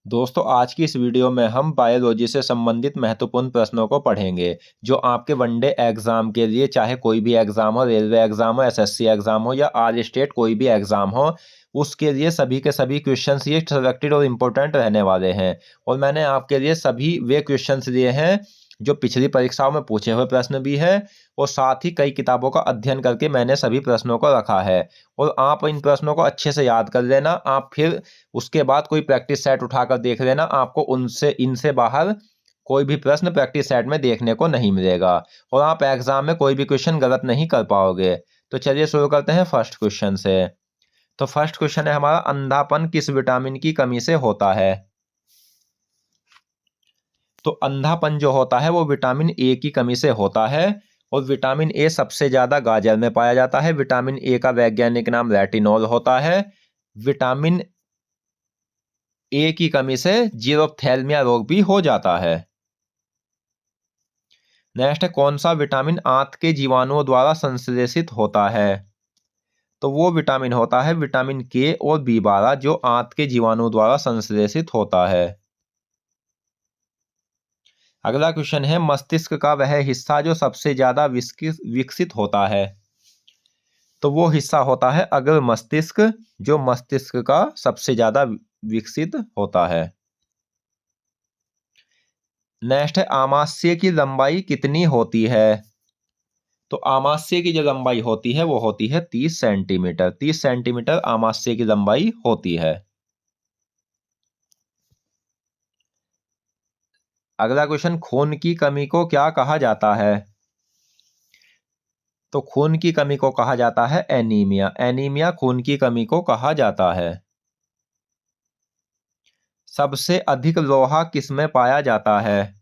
दोस्तों आज की इस वीडियो में हम बायोलॉजी से संबंधित महत्वपूर्ण प्रश्नों को पढ़ेंगे जो आपके वनडे एग्जाम के लिए, चाहे कोई भी एग्जाम हो, रेलवे एग्जाम हो, एसएससी एग्जाम हो या आल स्टेट कोई भी एग्जाम हो, उसके लिए सभी के सभी क्वेश्चंस ये सिलेक्टेड और इम्पोर्टेंट रहने वाले हैं। और मैंने आपके लिए सभी वे क्वेश्चंस लिए हैं जो पिछली परीक्षाओं में पूछे हुए प्रश्न भी है, और साथ ही कई किताबों का अध्ययन करके मैंने सभी प्रश्नों को रखा है। और आप इन प्रश्नों को अच्छे से याद कर लेना। आप फिर उसके बाद कोई प्रैक्टिस सेट उठाकर देख लेना, आपको उनसे इनसे बाहर कोई भी प्रश्न प्रैक्टिस सेट में देखने को नहीं मिलेगा और आप एग्जाम में कोई भी क्वेश्चन गलत नहीं कर पाओगे। तो चलिए शुरू करते हैं फर्स्ट क्वेश्चन से। तो फर्स्ट क्वेश्चन है हमारा, अंधापन किस विटामिन की कमी से होता है? तो अंधापन जो होता है वो विटामिन ए की कमी से होता है। और विटामिन ए सबसे ज्यादा गाजर में पाया जाता है। विटामिन ए का वैज्ञानिक नाम रेटिनॉल होता है। विटामिन ए की कमी से जीरोप्थेल्मिया रोग भी हो जाता है। नेक्स्ट है, कौन सा विटामिन आंत के जीवाणुओं द्वारा संश्लेषित होता है? तो वो विटामिन होता है विटामिन के और बी12 जो आंत के जीवाणुओं द्वारा संश्लेषित होता है। अगला क्वेश्चन है, मस्तिष्क का वह हिस्सा जो सबसे ज्यादा विकसित होता है? तो वो हिस्सा होता है अग्र मस्तिष्क जो मस्तिष्क का सबसे ज्यादा विकसित होता है। नेक्स्ट है, आमाशय की लंबाई कितनी होती है? तो आमाशय की जो लंबाई होती है वो होती है 30 सेंटीमीटर। 30 सेंटीमीटर आमाशय की लंबाई होती है। अगला क्वेश्चन, खून की कमी को क्या कहा जाता है? तो खून की कमी को कहा जाता है एनीमिया। एनीमिया खून की कमी को कहा जाता है। सबसे अधिक लोहा किसमें पाया जाता है?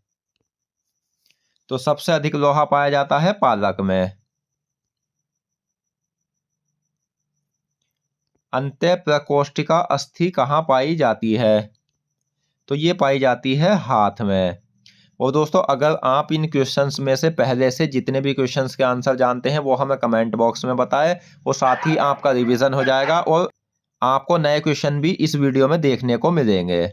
तो सबसे अधिक लोहा पाया जाता है पालक में। अंतःप्रकोष्ठिका अस्थि कहाँ पाई जाती है? तो ये पाई जाती है हाथ में। और दोस्तों अगर आप इन क्वेश्चंस में से पहले से जितने भी क्वेश्चंस के आंसर जानते हैं वो हमें कमेंट बॉक्स में बताएं, और साथ ही आपका रिवीजन हो जाएगा और आपको नए क्वेश्चन भी इस वीडियो में देखने को मिलेंगे।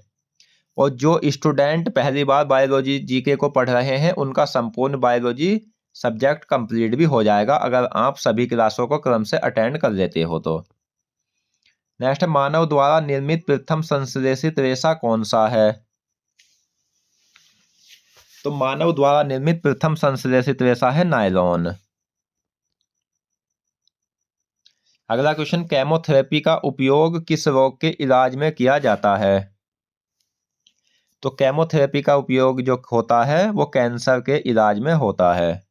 और जो स्टूडेंट पहली बार बायोलॉजी जीके को पढ़ रहे हैं उनका संपूर्ण बायोलॉजी सब्जेक्ट कंप्लीट भी हो जाएगा अगर आप सभी क्लासों को क्रम से अटेंड कर लेते हो तो। नेक्स्ट, मानव द्वारा निर्मित प्रथम संश्लेषित रेशा कौन सा है? तो मानव द्वारा निर्मित प्रथम संश्लेषित रेशा है नायलॉन। अगला क्वेश्चन, केमोथेरेपी का उपयोग किस रोग के इलाज में किया जाता है? तो केमोथेरेपी का उपयोग जो होता है वो कैंसर के इलाज में होता है।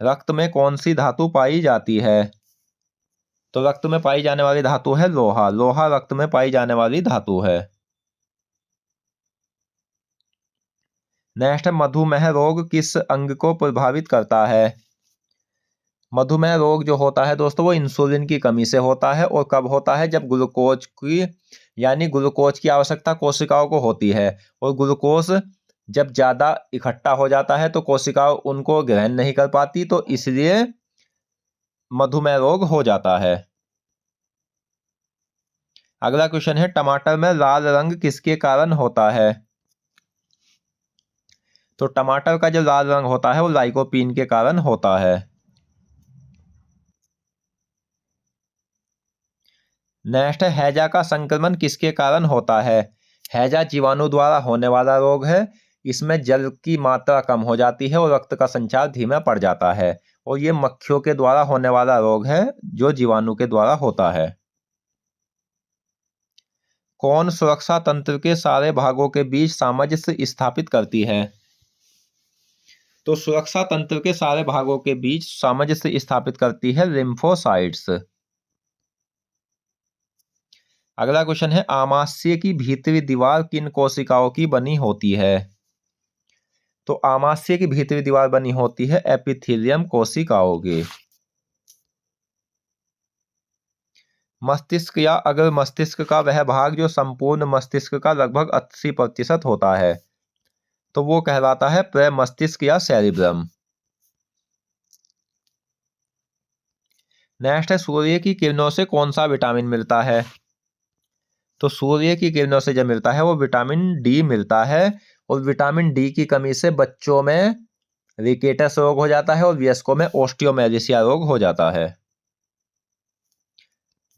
रक्त में कौन सी धातु पाई जाती है? तो रक्त में पाई जाने वाली धातु है लोहा। लोहा रक्त में पाई जाने वाली धातु है। नेक्स्ट, मधुमेह रोग किस अंग को प्रभावित करता है? मधुमेह रोग जो होता है दोस्तों वो इंसुलिन की कमी से होता है। और कब होता है? जब ग्लूकोज की आवश्यकता कोशिकाओं को होती है, और ग्लूकोज जब ज्यादा इकट्ठा हो जाता है तो कोशिकाओं उनको ग्रहण नहीं कर पाती, तो इसलिए मधुमेह रोग हो जाता है। अगला क्वेश्चन है, टमाटर में लाल रंग किसके कारण होता है? तो टमाटर का जो लाल रंग होता है वो लाइकोपीन के कारण होता है। नेक्स्ट है, हैजा का संक्रमण किसके कारण होता है? हैजा जीवाणु द्वारा होने वाला रोग है। इसमें जल की मात्रा कम हो जाती है और रक्त का संचार धीमा पड़ जाता है, और ये मक्खियों के द्वारा होने वाला रोग है जो जीवाणु के द्वारा होता है। कौन सुरक्षा तंत्र के सारे भागों के बीच सामंजस्य स्थापित करती है? तो सुरक्षा तंत्र के सारे भागों के बीच सामंजस्य स्थापित करती है लिम्फोसाइट्स। अगला क्वेश्चन है, आमाशय की भीतरी दीवार किन कोशिकाओं की बनी होती है? तो आमाशय की भीतरी दीवार बनी होती है एपिथेलियम कोशिकाओं की। मस्तिष्क या अगर मस्तिष्क का वह भाग जो संपूर्ण मस्तिष्क का लगभग 80% होता है, तो वो कहलाता है प्रमस्तिष्क या सेरिब्रम। नेक्स्ट है, सूर्य की किरणों से कौन सा विटामिन मिलता है? तो सूर्य की किरणों से जब मिलता है वो विटामिन डी मिलता है, और विटामिन डी की कमी से बच्चों में रिकेटस रोग हो जाता है और वयस्कों में ओस्टियोमेलिसिया रोग हो जाता है।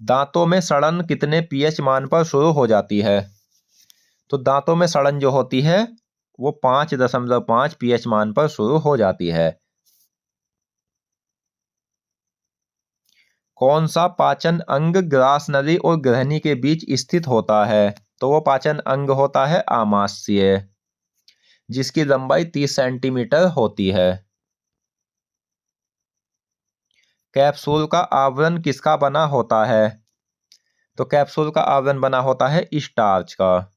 दांतों में सड़न कितने पीएच मान पर शुरू हो जाती है? तो दांतों में सड़न जो होती है वो 5.5 पीएच मान पर शुरू हो जाती है। कौन सा पाचन अंग ग्रास नली और ग्रहणी के बीच स्थित होता है? तो वो पाचन अंग होता है आमाशय, जिसकी लंबाई 30 सेंटीमीटर होती है। कैप्सूल का आवरण किसका बना होता है? तो कैप्सूल का आवरण बना होता है स्टार्च का।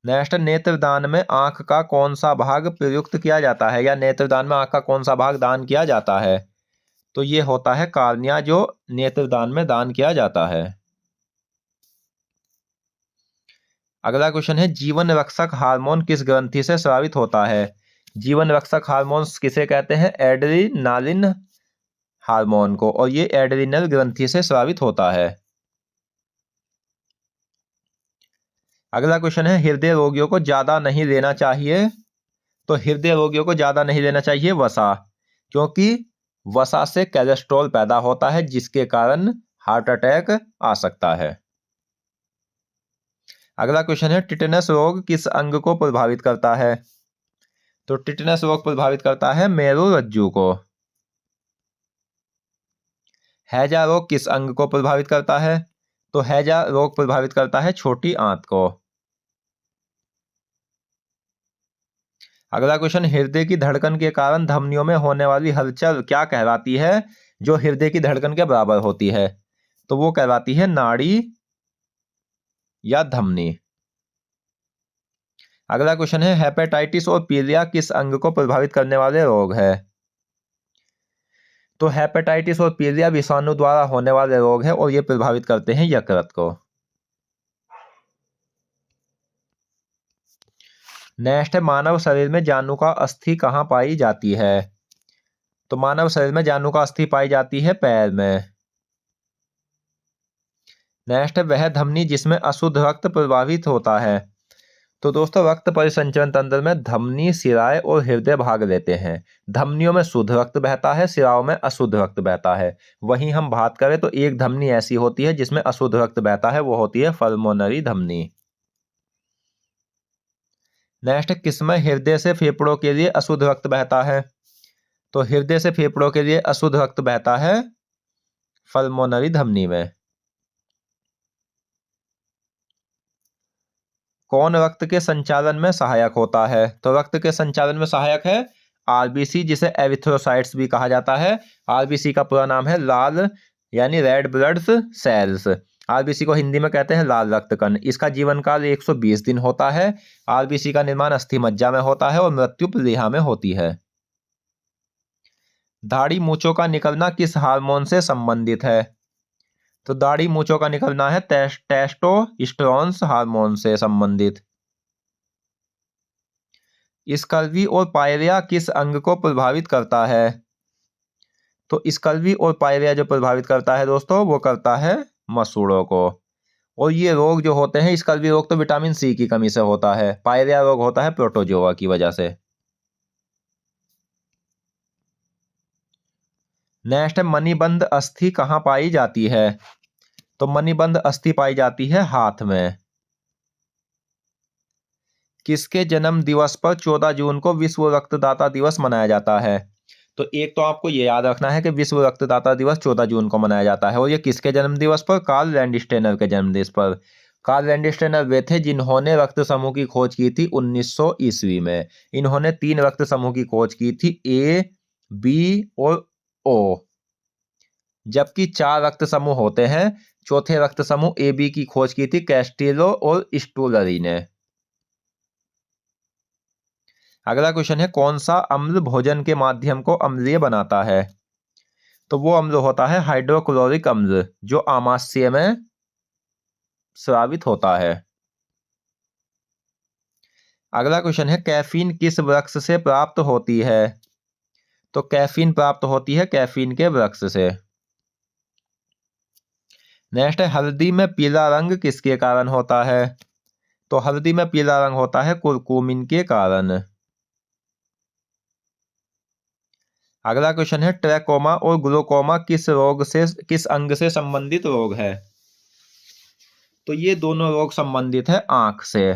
नेक्स्ट, नेत्रदान में आंख का कौन सा भाग प्रयुक्त किया जाता है, या नेत्रदान में आंख का कौन सा भाग दान किया जाता है? तो ये होता है कार्निया, जो नेत्रदान में दान किया जाता है। अगला क्वेश्चन है, जीवन रक्षक हार्मोन किस ग्रंथि से स्रावित होता है? जीवन रक्षक हार्मोन किसे कहते हैं? एड्रीनालिन हार्मोन को, और ये एड्रीनल ग्रंथि से स्रावित होता है। अगला क्वेश्चन है, हृदय रोगियों को ज्यादा नहीं लेना चाहिए? तो हृदय रोगियों को ज्यादा नहीं लेना चाहिए वसा, क्योंकि वसा से कोलेस्ट्रॉल पैदा होता है, जिसके कारण हार्ट अटैक आ सकता है। अगला क्वेश्चन है, टिटेनस रोग किस अंग को प्रभावित करता है? तो टिटेनस रोग प्रभावित करता है मेरुरज्जु को। हैजा रोग किस अंग को प्रभावित करता है? तो हैजा रोग प्रभावित करता है छोटी आंत को। अगला क्वेश्चन, हृदय की धड़कन के कारण धमनियों में होने वाली हलचल क्या कहलाती है, जो हृदय की धड़कन के बराबर होती है? तो वो कहलाती है नाड़ी या धमनी। अगला क्वेश्चन है, हेपेटाइटिस और पीलिया किस अंग को प्रभावित करने वाले रोग है? तो हेपेटाइटिस और पीलिया विषाणु द्वारा होने वाले रोग है, और ये प्रभावित करते हैं यकृत को। नेक्स्ट है, मानव शरीर में जानुका अस्थि कहाँ पाई जाती है? तो मानव शरीर में जानुका अस्थि पाई जाती है पैर में। नेक्स्ट है, वह धमनी जिसमें अशुद्ध रक्त प्रवाहित होता है? तो दोस्तों, रक्त परिसंचरण तंत्र में धमनी, सिराएं और हृदय भाग लेते हैं। धमनियों में शुद्ध रक्त बहता है, सिराओं में अशुद्ध रक्त बहता है। वहीं हम बात करें तो एक धमनी ऐसी होती है जिसमें अशुद्ध रक्त बहता है, वो होती है पल्मोनरी धमनी। नेक्स्ट, किसमें हृदय से फेफड़ों के लिए अशुद्ध रक्त बहता है? तो हृदय से फेफड़ों के लिए अशुद्ध रक्त बहता है पल्मोनरी धमनी में। कौन रक्त के संचालन में सहायक होता है? तो रक्त के संचालन में सहायक है आरबीसी, जिसे एरिथ्रोसाइट्स भी कहा जाता है। आरबीसी का पूरा नाम है लाल यानी रेड ब्लड सेल्स। आरबीसी को हिंदी में कहते हैं लाल रक्त कण। इसका जीवन काल 120 दिन होता है। आरबीसी का निर्माण अस्थि मज्जा में होता है और मृत्यु प्लीहा में होती है। दाढ़ी मूंछों का निकलना किस हार्मोन से संबंधित है? तो दाढ़ी मूंछों का निकलना है टेस्टोस्टेरोन हार्मोन से संबंधित। स्कर्वी और पायरिया किस अंग को प्रभावित करता है? तो स्कर्वी और पायरिया जो प्रभावित करता है दोस्तों, वो करता है मसूड़ों को। और ये रोग जो होते हैं, स्कर्वी रोग तो विटामिन सी की कमी से होता है, पायरिया रोग होता है प्रोटोजोआ की वजह से। नेक्स्ट है, मणिबंध अस्थि कहाँ पाई जाती है? तो मणिबंध अस्थि पाई जाती है हाथ में। किसके जन्म दिवस पर 14 जून को विश्व रक्तदाता दिवस मनाया जाता है? तो एक तो आपको ये याद रखना है कि विश्व रक्तदाता दिवस 14 जून को मनाया जाता है, और ये किसके जन्म दिवस पर? कार्ल लैंडस्टेनर के जन्म दिवस पर। कार्ल लैंडस्टेनर वे थे जिन्होंने रक्त समूह की खोज की थी 1900 ईस्वी में। इन्होंने 3 रक्त समूह की खोज की थी, ए, बी और ओ। जबकि 4 रक्त समूह होते हैं। चौथे रक्त समूह ए बी की खोज की थी कैस्टिलो और स्टूलरी ने। अगला क्वेश्चन है, कौन सा अम्ल भोजन के माध्यम को अम्लीय बनाता है? तो वो अम्ल होता है हाइड्रोक्लोरिक अम्ल, जो आमाशय में स्रावित होता है। अगला क्वेश्चन है, कैफीन किस वृक्ष से प्राप्त होती है? तो कैफीन प्राप्त होती है कैफीन के वृक्ष से। नेक्स्ट है हल्दी में पीला रंग किसके कारण होता है? तो हल्दी में पीला रंग होता है कुरकुमिन के कारण। अगला क्वेश्चन है ट्रैकोमा और ग्लूकोमा किस अंग से संबंधित रोग है? तो ये दोनों रोग संबंधित है आंख से।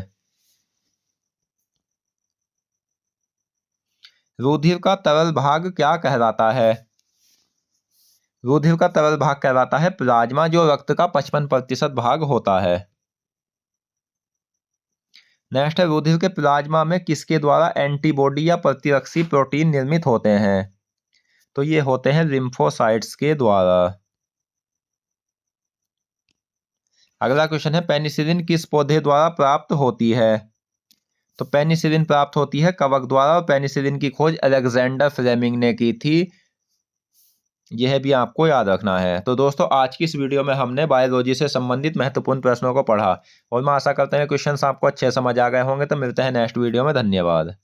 रुधिर का तरल भाग क्या कहलाता है? रुधिर का तरल भाग कहलाता है प्लाज्मा, जो रक्त का 55% भाग होता है। नेक्स्ट है रुधिर के प्लाज्मा में किसके द्वारा एंटीबॉडी या प्रतिरक्षी प्रोटीन निर्मित होते हैं? तो ये होते हैं लिम्फोसाइट्स के द्वारा। अगला क्वेश्चन है पेनिसिलिन किस पौधे द्वारा प्राप्त होती है? तो पेनिसिलिन प्राप्त होती है कवक द्वारा, और पेनिसिलिन की खोज अलेक्जेंडर फ्लेमिंग ने की थी। यह भी आपको याद रखना है। तो दोस्तों आज की इस वीडियो में हमने बायोलॉजी से संबंधित महत्वपूर्ण प्रश्नों को पढ़ा और मैं आशा करता हूं क्वेश्चंस आपको अच्छे समझ आ गए होंगे। तो मिलते हैं नेक्स्ट वीडियो में। धन्यवाद।